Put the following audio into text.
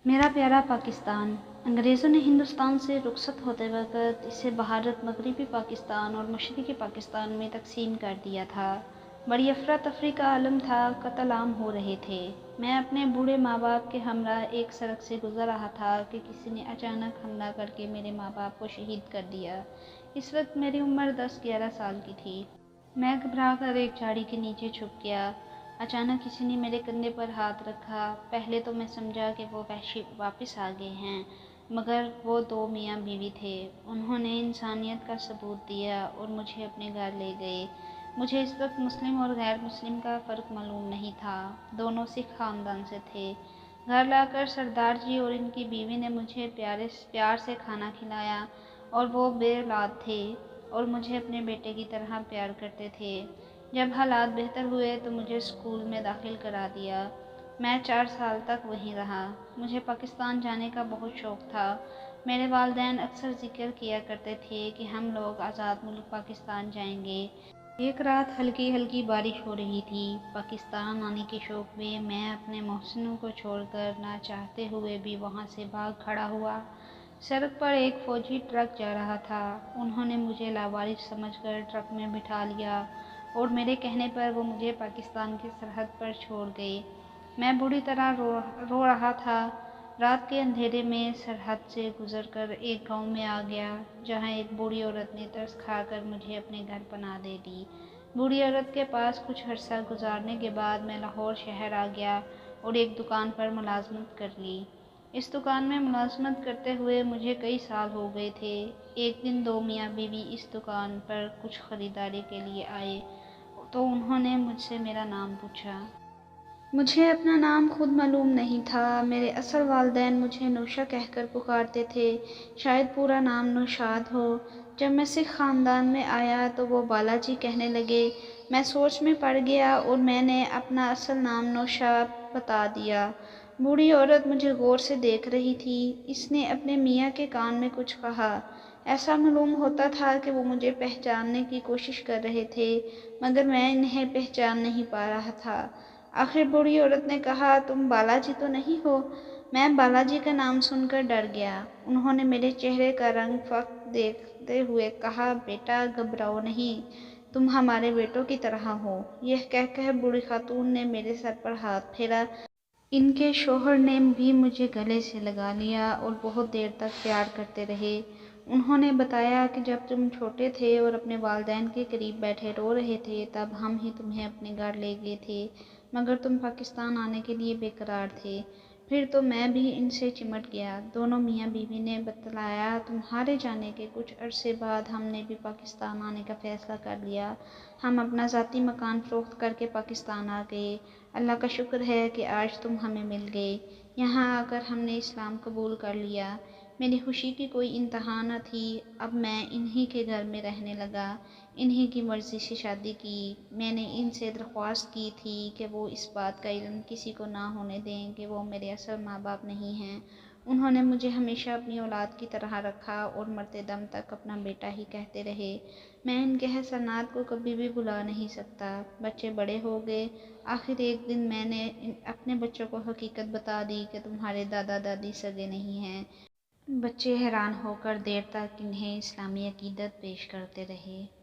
میرا پیارا پاکستان، انگریزوں نے ہندوستان سے رخصت ہوتے وقت اسے بھارت، مغربی پاکستان اور مشرقی پاکستان میں تقسیم کر دیا تھا۔ بڑی افراتفری کا عالم تھا، قتل عام ہو رہے تھے۔ میں اپنے بوڑھے ماں باپ کے ہمراہ ایک سڑک سے گزر رہا تھا کہ کسی نے اچانک حملہ کر کے میرے ماں باپ کو شہید کر دیا۔ اس وقت میری عمر 10-11 سال کی تھی۔ میں گھبرا کر ایک جھاڑی کے نیچے چھپ گیا۔ اچانک کسی نے میرے کندھے پر ہاتھ رکھا۔ پہلے تو میں سمجھا کہ وہ وحشی واپس آ گئے ہیں، مگر وہ 2 میاں بیوی تھے۔ انہوں نے انسانیت کا ثبوت دیا اور مجھے اپنے گھر لے گئے۔ مجھے اس وقت مسلم اور غیر مسلم کا فرق معلوم نہیں تھا، دونوں سکھ خاندان سے تھے۔ گھر لا کر سردار جی اور ان کی بیوی نے مجھے پیار سے کھانا کھلایا اور وہ بے اولاد تھے اور مجھے اپنے بیٹے کی طرح پیار کرتے تھے۔ جب حالات بہتر ہوئے تو مجھے اسکول میں داخل کرا دیا۔ میں 4 سال تک وہیں رہا۔ مجھے پاکستان جانے کا بہت شوق تھا۔ میرے والدین اکثر ذکر کیا کرتے تھے کہ ہم لوگ آزاد ملک پاکستان جائیں گے۔ ایک رات ہلکی ہلکی بارش ہو رہی تھی۔ پاکستان آنے کے شوق میں اپنے محسنوں کو چھوڑ کر نہ چاہتے ہوئے بھی وہاں سے بھاگ کھڑا ہوا۔ سڑک پر ایک فوجی ٹرک جا رہا تھا۔ انہوں نے مجھے لاوارث سمجھ کر ٹرک میں بٹھا لیا اور میرے کہنے پر وہ مجھے پاکستان کی سرحد پر چھوڑ گئے۔ میں بری طرح رو رہا تھا۔ رات کے اندھیرے میں سرحد سے گزر کر ایک گاؤں میں آ گیا، جہاں ایک بوڑھی عورت نے ترس کھا کر مجھے اپنے گھر پناہ دے دی۔ بوڑھی عورت کے پاس کچھ عرصہ گزارنے کے بعد میں لاہور شہر آ گیا اور ایک دکان پر ملازمت کر لی۔ اس دکان میں ملازمت کرتے ہوئے مجھے کئی سال ہو گئے تھے۔ ایک دن 2 میاں بیوی اس دکان پر کچھ خریداری کے لیے آئے تو انہوں نے مجھ سے میرا نام پوچھا۔ مجھے اپنا نام خود معلوم نہیں تھا۔ میرے اصل والدین مجھے نوشا کہہ کر پکارتے تھے، شاید پورا نام نوشاد ہو۔ جب میں سکھ خاندان میں آیا تو وہ بالاجی کہنے لگے۔ میں سوچ میں پڑ گیا اور میں نے اپنا اصل نام نوشا بتا دیا۔ بوڑھی عورت مجھے غور سے دیکھ رہی تھی۔ اس نے اپنے میاں کے کان میں کچھ کہا۔ ایسا معلوم ہوتا تھا کہ وہ مجھے پہچاننے کی کوشش کر رہے تھے، مگر میں انہیں پہچان نہیں پا رہا تھا۔ آخر بوڑھی عورت نے کہا، تم بالاجی تو نہیں ہو؟ میں بالاجی کا نام سن کر ڈر گیا۔ انہوں نے میرے چہرے کا رنگ فقط دیکھتے ہوئے کہا، بیٹا گھبراؤ نہیں، تم ہمارے بیٹوں کی طرح ہو۔ یہ کہہ بوڑھی خاتون نے میرے سر پر ہاتھ پھیرا۔ ان کے شوہر نے بھی مجھے گلے سے لگا لیا اور بہت دیر تک پیار کرتے رہے۔ انہوں نے بتایا کہ جب تم چھوٹے تھے اور اپنے والدین کے قریب بیٹھے رو رہے تھے تب ہم ہی تمہیں اپنے گھر لے گئے تھے، مگر تم پاکستان آنے کے لیے بے قرار تھے۔ پھر تو میں بھی ان سے چمٹ گیا۔ دونوں میاں بیوی نے بتلایا، تمہارے جانے کے کچھ عرصے بعد ہم نے بھی پاکستان آنے کا فیصلہ کر لیا۔ ہم اپنا ذاتی مکان فروخت کر کے پاکستان آ گئے۔ اللہ کا شکر ہے کہ آج تم ہمیں مل گئے۔ یہاں آ کر ہم نے اسلام قبول کر لیا۔ میری خوشی کی کوئی انتہا نہ تھی۔ اب میں انہی کے گھر میں رہنے لگا، انہی کی مرضی سے شادی کی۔ میں نے ان سے درخواست کی تھی کہ وہ اس بات کا علم کسی کو نہ ہونے دیں کہ وہ میرے اصل ماں باپ نہیں ہیں۔ انہوں نے مجھے ہمیشہ اپنی اولاد کی طرح رکھا اور مرتے دم تک اپنا بیٹا ہی کہتے رہے۔ میں ان کے احسانات کو کبھی بھی بھلا نہیں سکتا۔ بچے بڑے ہو گئے۔ آخر ایک دن میں نے اپنے بچوں کو حقیقت بتا دی کہ تمہارے دادا دادی سگے نہیں ہیں۔ بچے حیران ہو کر دیر تک انہیں اسلامی عقیدت پیش کرتے رہے۔